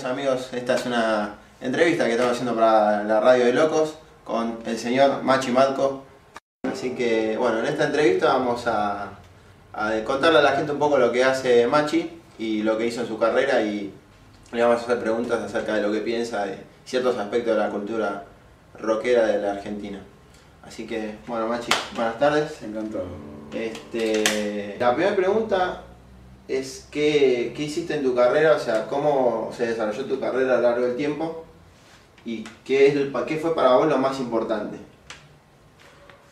amigos, esta es una entrevista que estamos haciendo para la Radio de Locos con el señor Machi Matco. Así que bueno, en esta entrevista vamos a contarle a la gente un poco lo que hace Machi y lo que hizo en su carrera, y le vamos a hacer preguntas acerca de lo que piensa de ciertos aspectos de la cultura rockera de la Argentina. Así que bueno, Machi, buenas tardes. Encantado. La primera pregunta es ¿qué hiciste en tu carrera? O sea, ¿cómo se desarrolló tu carrera a lo largo del tiempo? ¿Y qué fue para vos lo más importante?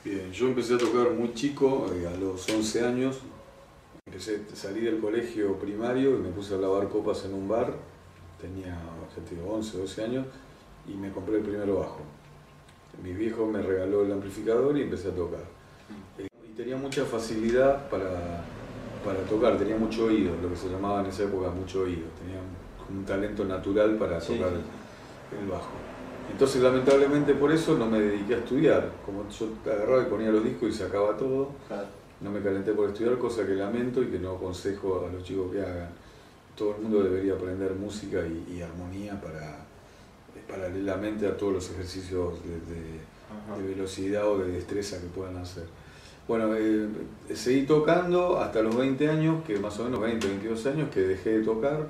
Bien, yo empecé a tocar muy chico, a los 11 años. Salí del colegio primario y me puse a lavar copas en un bar. Tenía, ya te digo, 11, 12 años y me compré el primer bajo. Mi viejo me regaló el amplificador y empecé a tocar. Y tenía mucha facilidad para tocar, tenía mucho oído, lo que se llamaba en esa época mucho oído. Tenía un talento natural para tocar el bajo. Entonces, lamentablemente por eso no me dediqué a estudiar. Como yo agarraba y ponía los discos y sacaba todo, no me calenté por estudiar, cosa que lamento y que no aconsejo a los chicos que hagan. Todo el mundo debería aprender música y armonía paralelamente a todos los ejercicios de velocidad o de destreza que puedan hacer. Bueno, seguí tocando hasta los 20 años, que más o menos 20, 22 años, que dejé de tocar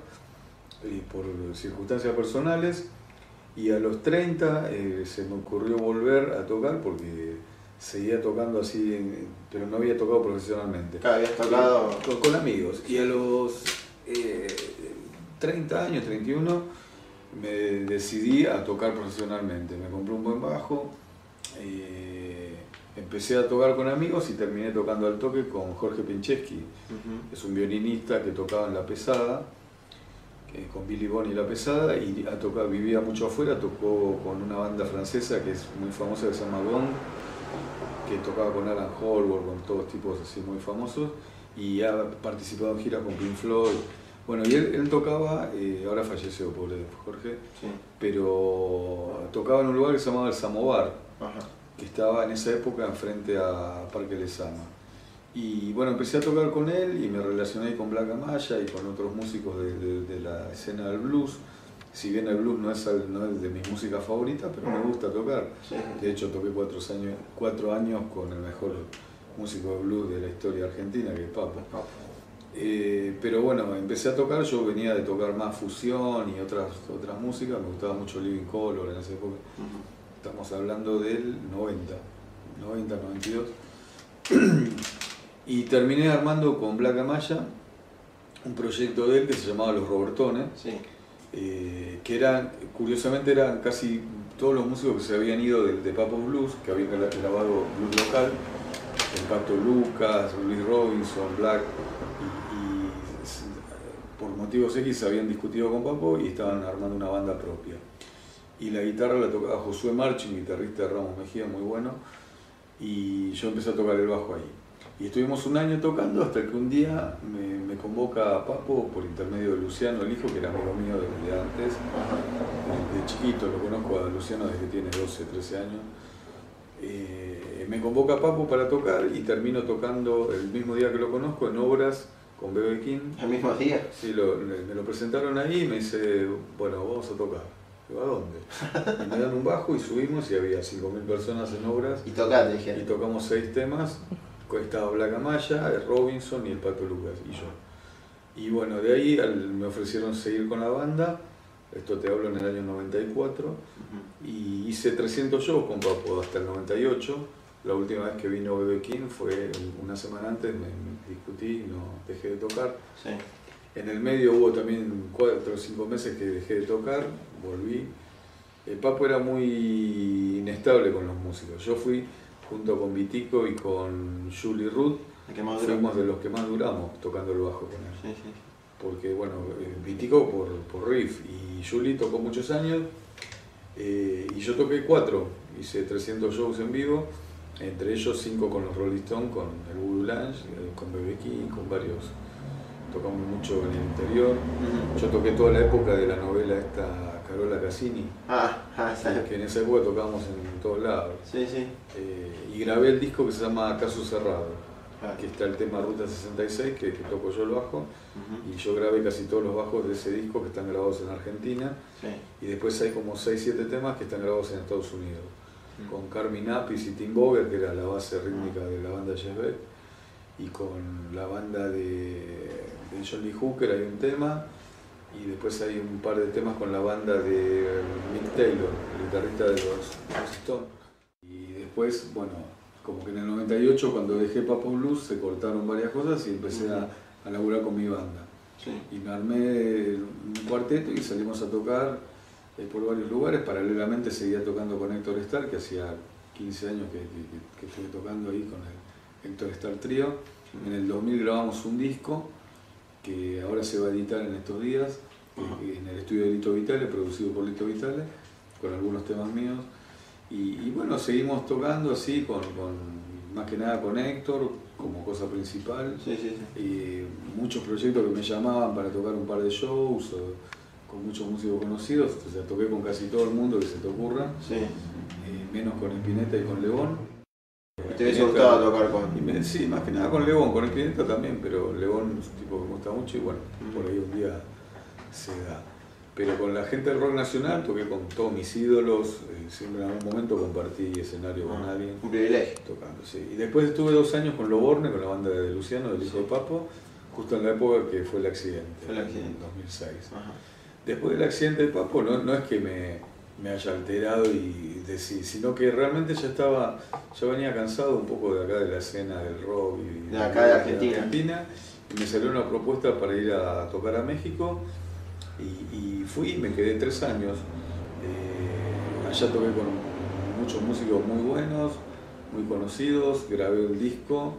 por circunstancias personales, y a los 30 se me ocurrió volver a tocar porque seguía tocando así, pero no había tocado profesionalmente. ¿Habías tocado? Con amigos. Y a los 30 años, 31, me decidí a tocar profesionalmente. Me compré un buen bajo. Empecé a tocar con amigos y terminé tocando al toque con Jorge Pincheski. Es un violinista que tocaba en La Pesada, con Billy Bonnie y La Pesada, y vivía mucho afuera. Tocó con una banda francesa que es muy famosa, que se llama Gong, que tocaba con Alan Holborn, con todos tipos así muy famosos, y ha participado en giras con Pink Floyd. Bueno, y él tocaba, ahora falleció, pobre Jorge, pero tocaba en un lugar que se llamaba El Samovar, que estaba en esa época enfrente a Parque Lezama. Y bueno, empecé a tocar con él y me relacioné con Black Amaya y con otros músicos de la escena del blues. Si bien el blues no es de mis músicas favoritas, pero me gusta tocar. De hecho, toqué 4 años con el mejor músico de blues de la historia argentina, que es Papo. Pero bueno, empecé a tocar. Yo venía de tocar más fusión y otras músicas. Me gustaba mucho Living Colour en esa época. Estamos hablando del 90, 92. Y terminé armando con Black Amaya un proyecto de él que se llamaba Los Robertones, que curiosamente eran casi todos los músicos que se habían ido de Papo Blues, que habían grabado blues local, el Pato Lucas, Luis Robinson, Black, y por motivos X habían discutido con Papo y estaban armando una banda propia. Y la guitarra la tocaba Josué Marchi, un guitarrista de Ramos Mejía muy bueno, y yo empecé a tocar el bajo ahí. Y estuvimos un año tocando hasta que un día me convoca Papo por intermedio de Luciano, el hijo, que era amigo mío desde antes, de chiquito, lo conozco a Luciano desde que tiene 12, 13 años. Me convoca Papo para tocar y termino tocando el mismo día que lo conozco en Obras con B.B. King. ¿El mismo día? Sí, me lo presentaron ahí y me dice, bueno, vamos a tocar. Digo, ¿a dónde? Y me dan un bajo y subimos y había 5.000 personas en Obras. Y tocaste, dijeron. Y tocamos 6 temas. Estaba Black Amaya, Robinson y el Pato Lucas y yo. Y bueno, de ahí me ofrecieron seguir con la banda. Esto te hablo en el año 94. Y hice 300 shows con Papo hasta el 98. La última vez que vino B.B. King fue una semana antes, me discutí y no dejé de tocar. En el medio hubo también 4 o 5 meses que dejé de tocar, volví. El Papo era muy inestable con los músicos. Yo fui junto con Vitico y con Julie Ruth, fuimos de los que más duramos tocando el bajo con él. Porque bueno, Vitico por riff y Julie tocó muchos años, y yo toqué 4, hice 300 shows en vivo, entre ellos 5 con los Rolling Stones, con el Voodoo Lounge, con B.B. King, con varios. Tocamos mucho en el interior. Yo toqué toda la época de la novela esta Carola Cassini, que en esa época tocábamos en todos lados. Y grabé el disco que se llama Caso Cerrado, que está el tema Ruta 66, que toco yo el bajo, y yo grabé casi todos los bajos de ese disco que están grabados en Argentina, y después hay como 6-7 temas que están grabados en Estados Unidos, con Carmine Appice y Tim Boger, que era la base rítmica de la banda Jeff Beck, y con la banda de John Lee Hooker hay un tema, y después hay un par de temas con la banda de Mick Taylor, el guitarrista de los Stones. Y después, bueno, como que en el 98, cuando dejé Papo Blues, se cortaron varias cosas y empecé a laburar con mi banda. Y me armé un cuarteto y salimos a tocar por varios lugares. Paralelamente seguía tocando con Héctor Starr, que hacía 15 años que estuve tocando ahí con el Héctor Starr Trío. En el 2000 grabamos un disco que ahora se va a editar en estos días, en el estudio de Lito Vitale, producido por Lito Vitale, con algunos temas míos. Y bueno, seguimos tocando así, más que nada con Héctor, como cosa principal. Y muchos proyectos que me llamaban para tocar un par de shows, con muchos músicos conocidos. O sea, toqué con casi todo el mundo que se te ocurra, menos con Spinetta y con Lebón. ¿Y te hubiese gustado tocar con...? Sí, más que nada con Lebón, con Spinetta también, pero Lebón es un tipo que me gusta mucho y bueno, por ahí un día se da. Pero con la gente del rock nacional toqué con todos mis ídolos, siempre en algún momento compartí escenario con alguien. Un privilegio. Tocando, sí. Y después estuve 2 años con Loborne, con la banda de Luciano, del hijo de Papo, justo en la época que fue el accidente, en 2006. Después del accidente de Papo, no es que me haya alterado sino que realmente ya venía cansado un poco de acá de la escena del rock y de acá de Argentina. Y me salió una propuesta para ir a tocar a México y fui, me quedé 3 años. Allá toqué con muchos músicos muy buenos, muy conocidos, grabé un disco,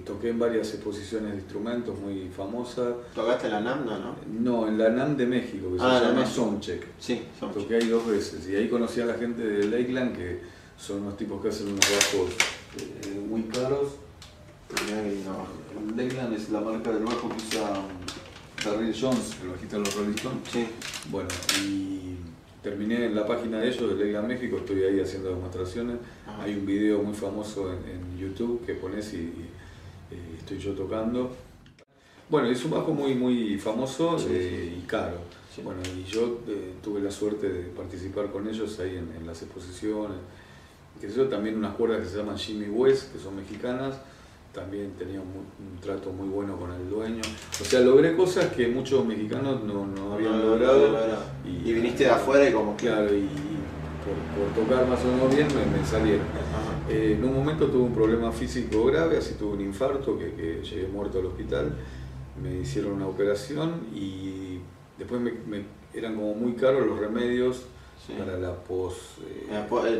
toqué en varias exposiciones de instrumentos muy famosas. ¿Tocaste en la NAM, no? No, en la NAM de México, que se llama Soundcheck. Sí, Soundcheck. Toqué ahí 2 veces y ahí conocí a la gente de Lakeland, que son unos tipos que hacen unos bajos muy caros. Lakeland es la marca del bajo que usa Darryl Jones, el bajista de los Rolling Stones. Sí. Bueno, y terminé en la página de ellos, de Lakeland México, estoy ahí haciendo demostraciones. Hay un video muy famoso en YouTube que pones y estoy yo tocando. Bueno, es un bajo muy famoso y caro. Bueno, y yo tuve la suerte de participar con ellos ahí en las exposiciones. También unas cuerdas que se llaman Jimmy West, que son mexicanas. También tenía un trato muy bueno con el dueño. O sea, logré cosas que muchos mexicanos no habían logrado. Y viniste de afuera y como... Claro, y por tocar más o menos bien me salieron. En un momento tuve un problema físico grave, así tuve un infarto que llegué muerto al hospital. Me hicieron una operación y después eran como muy caros los remedios para el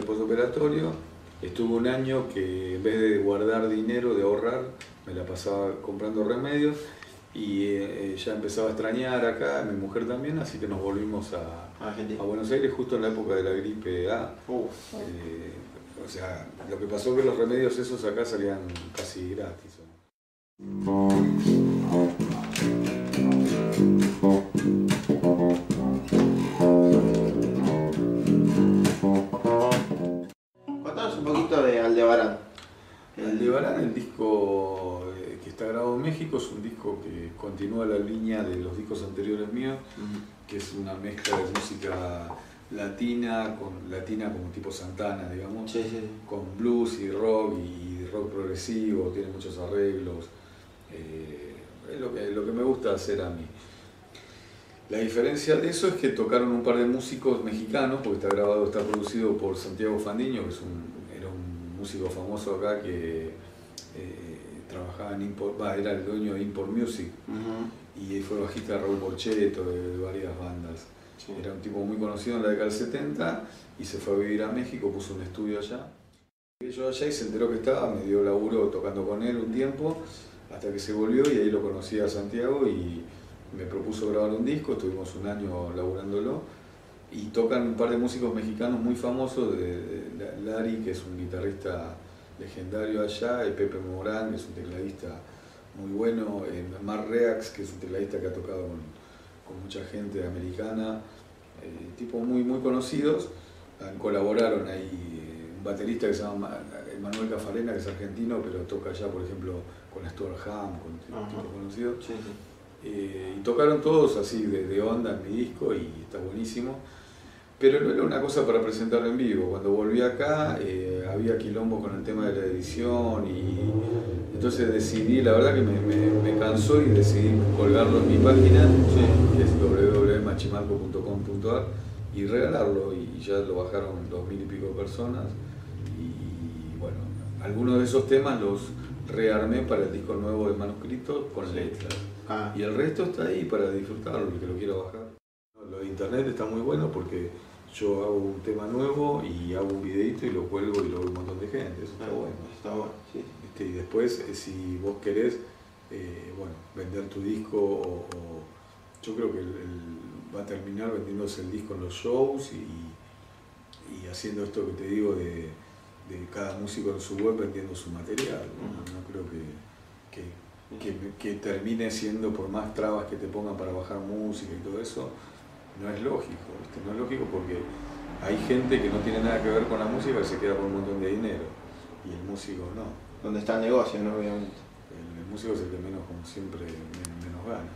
posoperatorio. Estuve un año que en vez de guardar dinero, de ahorrar, me la pasaba comprando remedios y ya empezaba a extrañar acá, mi mujer también, así que nos volvimos a Buenos Aires justo en la época de la gripe A. O sea, lo que pasó es que los remedios esos acá salían casi gratis. Contanos un poquito de Aldebarán. Aldebarán, el disco que está grabado en México, es un disco que continúa la línea de los discos anteriores míos, que es una mezcla de música latina como tipo Santana, digamos, con blues y rock progresivo, tiene muchos arreglos. Es lo que me gusta hacer a mí. La diferencia de eso es que tocaron un par de músicos mexicanos, porque está producido por Santiago Fandiño, que era un músico famoso acá que trabajaba era el dueño de Import Music, y fue bajista de Raúl Borchetto, de varias bandas. Era un tipo muy conocido en la década del 70 y se fue a vivir a México, puso un estudio allá. Yo allá y se enteró que estaba, me dio laburo tocando con él un tiempo, hasta que se volvió y ahí lo conocí a Santiago y me propuso grabar un disco, estuvimos un año laburándolo y tocan un par de músicos mexicanos muy famosos, de Lari, que es un guitarrista legendario allá, y Pepe Morán, que es un tecladista muy bueno, Mar Reax, que es un tecladista que ha tocado con mucha gente americana, tipos muy conocidos. Colaboraron ahí un baterista que se llama Emanuel Cafarena, que es argentino, pero toca ya, por ejemplo, con Stuart Hamm, con tipos conocidos. Sí, sí. Y tocaron todos así de onda en mi disco y está buenísimo. Pero no era una cosa para presentarlo en vivo. Cuando volví acá había quilombo con el tema de la edición y entonces decidí, la verdad que me cansó y decidí colgarlo en mi página, que es www.machimalco.com.ar, y regalarlo, y ya lo bajaron 2000 y pico de personas. Y bueno, algunos de esos temas los rearmé para el disco nuevo de manuscrito con letras. Y el resto está ahí para disfrutarlo, el que lo quiera bajar. Lo de internet está muy bueno porque yo hago un tema nuevo y hago un videito y lo cuelgo y lo ve un montón de gente, eso está bueno. Está bueno, sí. Y después, si vos querés, bueno, vender tu disco, yo creo que va a terminar vendiéndose el disco en los shows y haciendo esto que te digo de cada músico en su web vendiendo su material. No creo que termine siendo, por más trabas que te pongan para bajar música y todo eso, no es lógico, ¿viste? No es lógico porque hay gente que no tiene nada que ver con la música que se queda por un montón de dinero y el músico no. Donde está el negocio, ¿no? Obviamente. El músico es el que menos, como siempre, menos gana.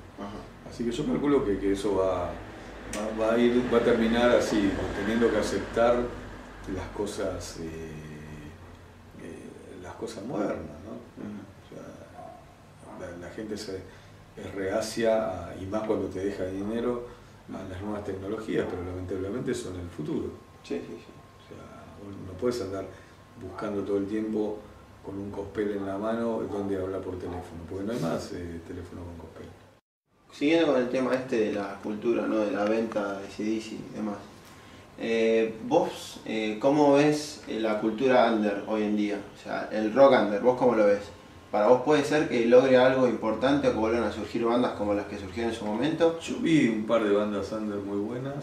Así que yo calculo que eso va a terminar así, teniendo que aceptar las cosas modernas, ¿no? O sea, la gente es reacia, y más cuando te deja dinero, a las nuevas tecnologías, pero lamentablemente son el futuro. Sí. O sea, no puedes andar buscando todo el tiempo con un cospel en la mano donde hablar por teléfono, porque no hay más teléfono con cospel. Siguiendo con el tema de la cultura, ¿no? De la venta de CDs y demás. ¿Vos cómo ves la cultura under hoy en día? O sea, el rock under, ¿vos cómo lo ves? ¿Para vos puede ser que logre algo importante o que vuelvan a surgir bandas como las que surgieron en su momento? Yo vi un par de bandas under muy buenas.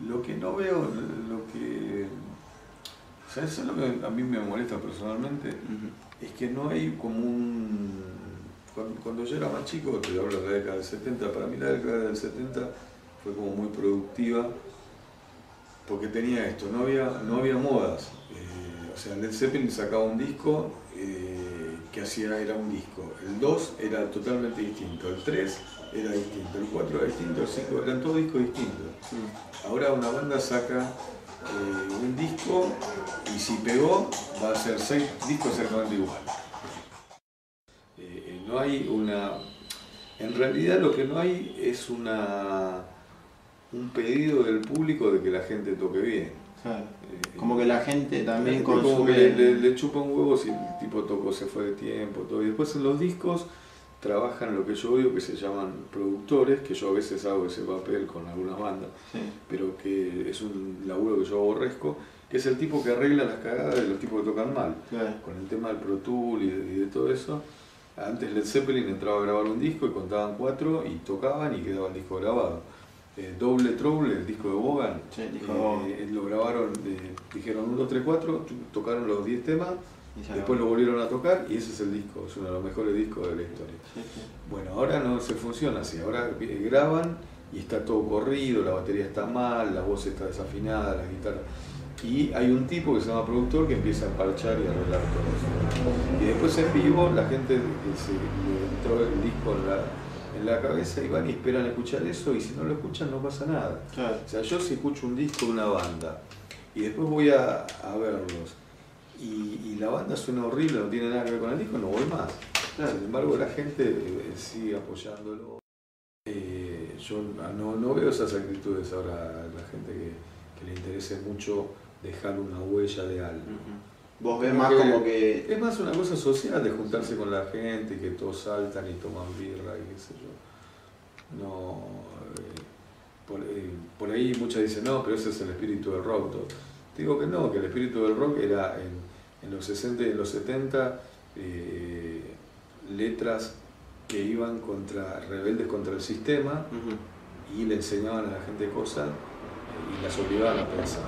Lo que no veo, ¿sabes lo que a mí me molesta personalmente? Es que no hay como un... Cuando yo era más chico, te hablo de la década del 70, para mí la década del 70 fue como muy productiva porque tenía esto, no había modas. O sea, Led Zeppelin sacaba un disco que era un disco. El 2 era totalmente distinto, el 3 era distinto, el 4 era distinto, el 5 eran todos discos distintos. Ahora una banda saca un disco y si pegó va a ser 6 discos exactamente iguales. No hay una... En realidad lo que no hay es un pedido del público de que la gente toque bien. Claro. Como que la gente también consume... Como que le chupa un huevo si el tipo tocó, se fue de tiempo, todo. Y después en los discos trabajan lo que yo odio que se llaman productores, que yo a veces hago ese papel con algunas bandas, pero que es un laburo que yo aborrezco, que es el tipo que arregla las cagadas de los tipos que tocan mal. Con el tema del Pro Tool y de todo eso. Antes Led Zeppelin entraba a grabar un disco y contaban 4 y tocaban y quedaba el disco grabado. Double Trouble, el disco de Vaughan, lo grabaron, dijeron 1, 2, 3, 4, tocaron los 10 temas, después lo volvieron a tocar y ese es el disco, es uno de los mejores discos de la historia. Bueno, ahora no se funciona así, ahora graban y está todo corrido, la batería está mal, la voz está desafinada, la guitarra. Y hay un tipo que se llama productor que empieza a empalchar y a arreglar todo eso. Y después en vivo la gente le entró el disco en la cabeza y van y esperan a escuchar eso y si no lo escuchan no pasa nada. O sea, yo si escucho un disco de una banda y después voy a verlos y la banda suena horrible, no tiene nada que ver con el disco, no voy más. Sin embargo la gente sigue apoyándolo. Yo no veo esas actitudes ahora a la gente que le interese mucho dejar una huella de algo. Vos ves más como que... Es más una cosa social de juntarse con la gente, que todos saltan y toman birra y qué sé yo. No, por ahí muchas dicen, no, pero ese es el espíritu del rock. Todo. Te digo que no, que el espíritu del rock era en los 60 y en los 70 letras que iban rebeldes contra el sistema y le enseñaban a la gente cosas y las obligaban a pensar.